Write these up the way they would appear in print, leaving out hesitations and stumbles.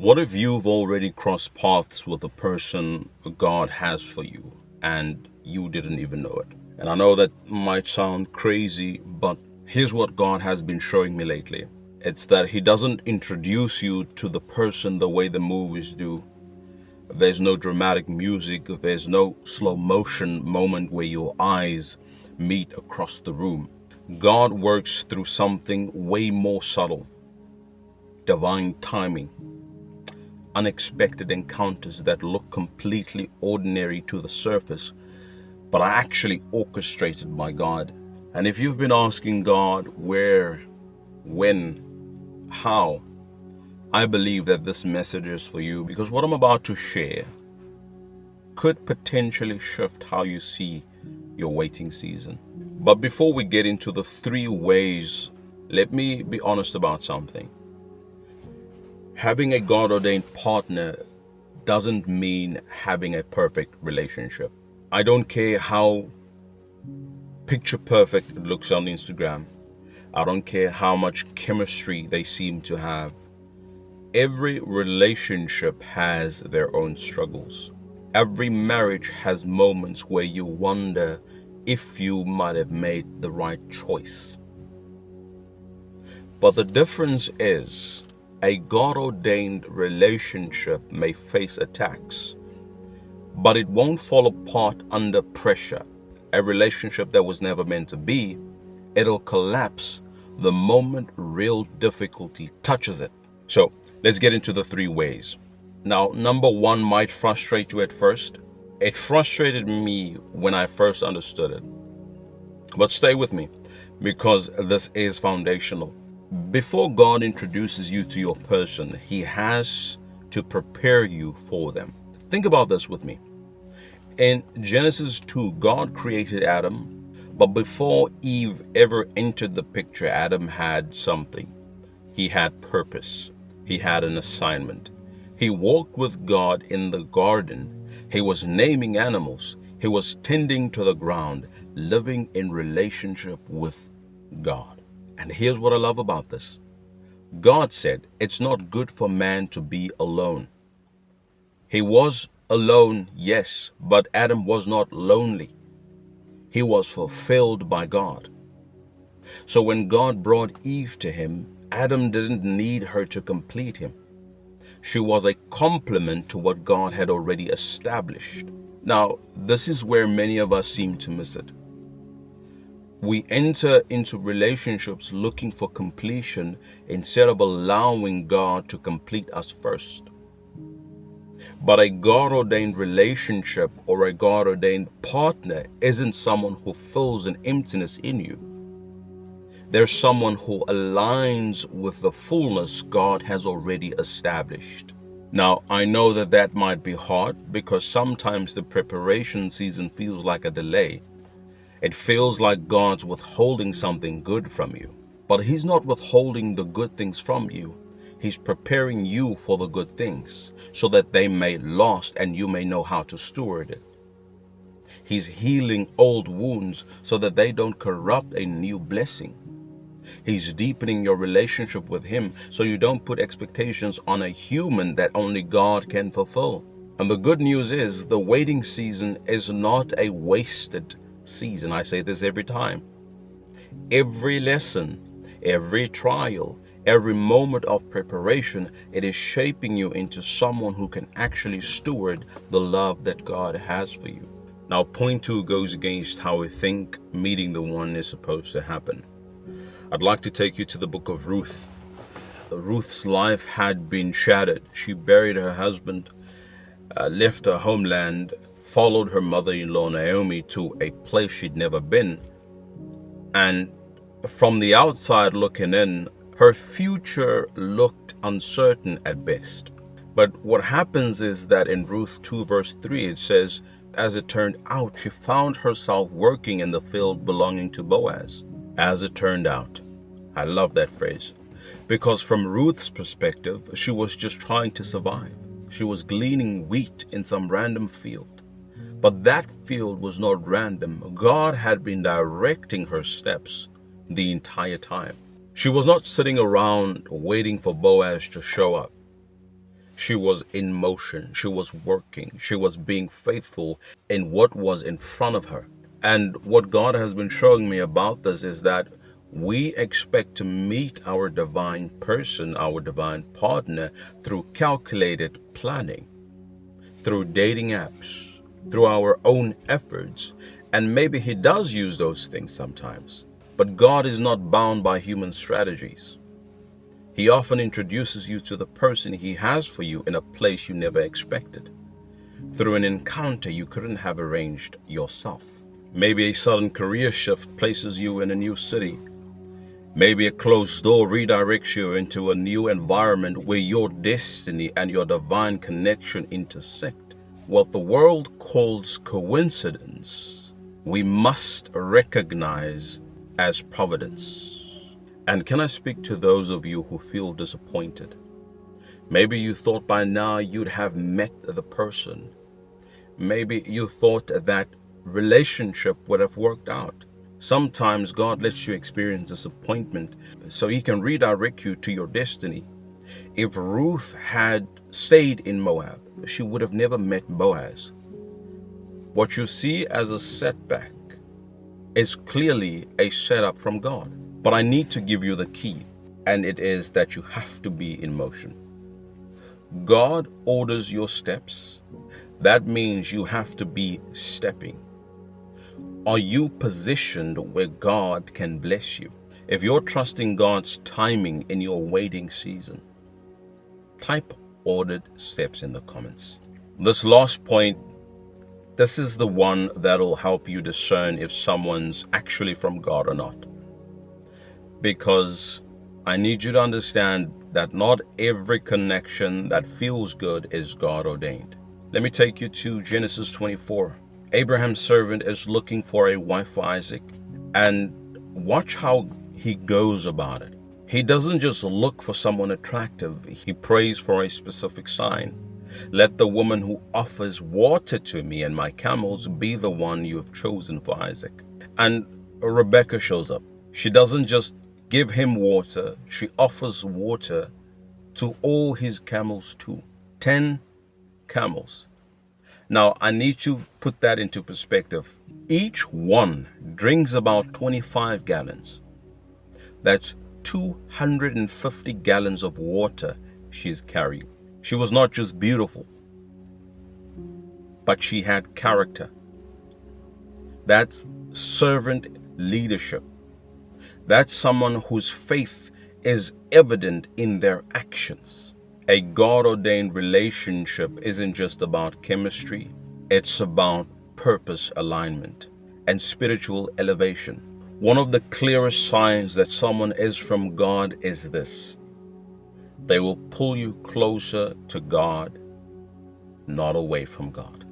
What if you've already crossed paths with the person God has for you and you didn't even know it? And I know that might sound crazy, but here's what God has been showing me lately. It's that He doesn't introduce you to the person the way the movies do. There's no dramatic music, there's no slow motion moment where your eyes meet across the room. God works through something way more subtle: divine timing, unexpected encounters that look completely ordinary to the surface, but are actually orchestrated by God. And if you've been asking God where, when, how, I believe that this message is for you, because what I'm about to share could potentially shift how you see your waiting season. But before we get into the three ways, let me be honest about something. Having a God-ordained partner doesn't mean having a perfect relationship. I don't care how picture perfect it looks on Instagram. I don't care how much chemistry they seem to have. Every relationship has their own struggles. Every marriage has moments where you wonder if you might have made the right choice. But the difference is, a God-ordained relationship may face attacks, but it won't fall apart under pressure. A relationship that was never meant to be, it'll collapse the moment real difficulty touches it. So let's get into the three ways. Now, number one might frustrate you at first. It frustrated me when I first understood it. But stay with me, because this is foundational. Before God introduces you to your person, He has to prepare you for them. Think about this with me. In Genesis 2, God created Adam, but before Eve ever entered the picture, Adam had something. He had purpose. He had an assignment. He walked with God in the garden. He was naming animals. He was tending to the ground, living in relationship with God. And here's what I love about this. God said, it's not good for man to be alone. He was alone, yes, but Adam was not lonely. He was fulfilled by God. So when God brought Eve to him, Adam didn't need her to complete him. She was a complement to what God had already established. Now, this is where many of us seem to miss it. We enter into relationships looking for completion instead of allowing God to complete us first. But a God-ordained relationship or a God-ordained partner isn't someone who fills an emptiness in you. There's someone who aligns with the fullness God has already established. Now, I know that that might be hard because sometimes the preparation season feels like a delay. It feels like God's withholding something good from you. But He's not withholding the good things from you. He's preparing you for the good things so that they may last and you may know how to steward it. He's healing old wounds so that they don't corrupt a new blessing. He's deepening your relationship with Him so you don't put expectations on a human that only God can fulfill. And the good news is the waiting season is not a wasted season. I say this every time. Every lesson, every trial, every moment of preparation, it is shaping you into someone who can actually steward the love that God has for you. Now, point two goes against how we think meeting the one is supposed to happen. I'd like to take you to the book of Ruth. Ruth's life had been shattered. She buried her husband, left her homeland, followed her mother-in-law Naomi to a place she'd never been. And from the outside looking in, her future looked uncertain at best. But what happens is that in Ruth 2 verse 3, it says, as it turned out, she found herself working in the field belonging to Boaz. As it turned out. I love that phrase. Because from Ruth's perspective, she was just trying to survive. She was gleaning wheat in some random field. But that field was not random. God had been directing her steps the entire time. She was not sitting around waiting for Boaz to show up. She was in motion. She was working. She was being faithful in what was in front of her. And what God has been showing me about this is that we expect to meet our divine person, our divine partner, through calculated planning, through dating apps, through our own efforts. And maybe He does use those things sometimes. But God is not bound by human strategies. He often introduces you to the person He has for you in a place you never expected, through an encounter you couldn't have arranged yourself. Maybe a sudden career shift places you in a new city. Maybe a closed door redirects you into a new environment where your destiny and your divine connection intersect. What the world calls coincidence, we must recognize as providence. And can I speak to those of you who feel disappointed? Maybe you thought by now you'd have met the person. Maybe you thought that relationship would have worked out. Sometimes God lets you experience disappointment so He can redirect you to your destiny. If Ruth had stayed in Moab, she would have never met Boaz. What you see as a setback is clearly a setup from God. But I need to give you the key, and it is that you have to be in motion. God orders your steps. That means you have to be stepping. Are you positioned where God can bless you? If you're trusting God's timing in your waiting season, type ordered steps in the comments. This last point, this is the one that'll help you discern if someone's actually from God or not. Because I need you to understand that not every connection that feels good is God ordained. Let me take you to Genesis 24. Abraham's servant is looking for a wife for Isaac, and watch how he goes about it. He doesn't just look for someone attractive, he prays for a specific sign. Let the woman who offers water to me and my camels be the one you have chosen for Isaac. And Rebecca shows up. She doesn't just give him water, she offers water to all his camels too. 10 camels. Now, I need to put that into perspective. Each one drinks about 25 gallons. That's 250 gallons of water she's carrying. She was not just beautiful, but she had character. That's servant leadership. That's someone whose faith is evident in their actions. A God-ordained relationship isn't just about chemistry, it's about purpose alignment and spiritual elevation. One of the clearest signs that someone is from God is this: they will pull you closer to God, not away from God.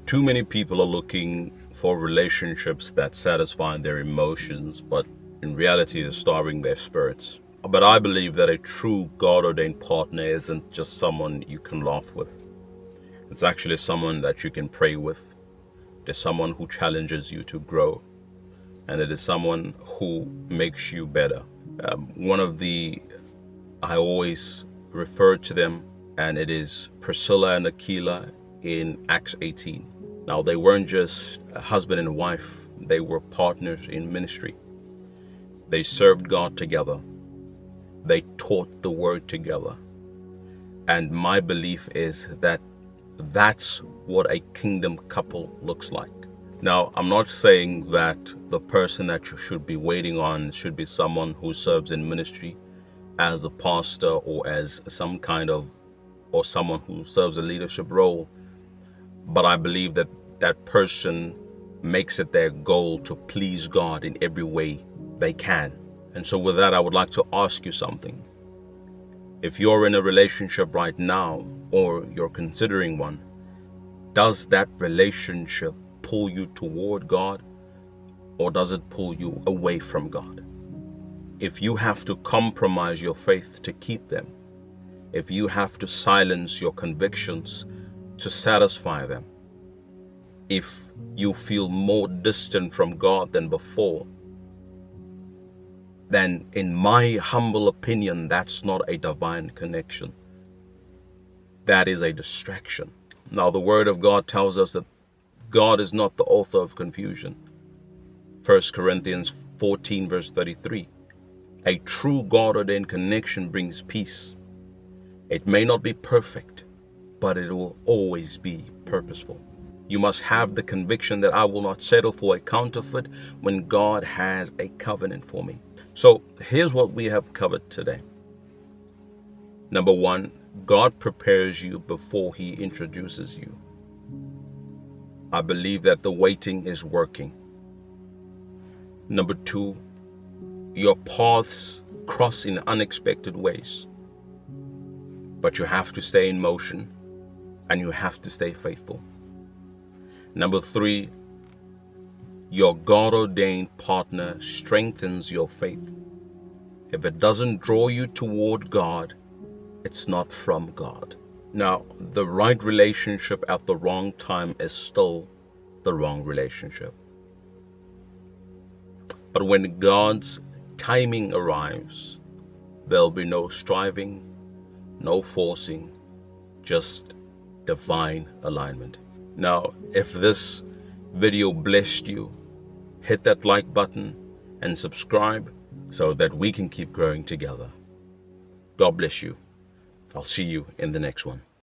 Too many people are looking for relationships that satisfy their emotions, but in reality, they're starving their spirits. But I believe that a true God-ordained partner isn't just someone you can laugh with. It's actually someone that you can pray with. There's someone who challenges you to grow. And it is someone who makes you better. I always refer to them, and it is Priscilla and Aquila in Acts 18. Now, they weren't just a husband and wife. They were partners in ministry. They served God together. They taught the word together. And my belief is that that's what a kingdom couple looks like. Now, I'm not saying that the person that you should be waiting on should be someone who serves in ministry as a pastor or as someone who serves a leadership role. But I believe that that person makes it their goal to please God in every way they can. And so with that, I would like to ask you something. If you're in a relationship right now, or you're considering one, does that relationship pull you toward God, or does it pull you away from God? If you have to compromise your faith to keep them, if you have to silence your convictions to satisfy them, if you feel more distant from God than before, then in my humble opinion, that's not a divine connection. that is a distraction. Now, the Word of God tells us that God is not the author of confusion. 1 Corinthians 14 verse 33. A true God-ordained connection brings peace. It may not be perfect, but it will always be purposeful. You must have the conviction that I will not settle for a counterfeit when God has a covenant for me. So here's what we have covered today. Number one, God prepares you before He introduces you. I believe that the waiting is working. Number two, your paths cross in unexpected ways, but you have to stay in motion and you have to stay faithful. Number three, your God-ordained partner strengthens your faith. If it doesn't draw you toward God, it's not from God. Now, the right relationship at the wrong time is still the wrong relationship. But when God's timing arrives, there'll be no striving, no forcing, just divine alignment. Now, if this video blessed you, hit that like button and subscribe so that we can keep growing together. God bless you. I'll see you in the next one.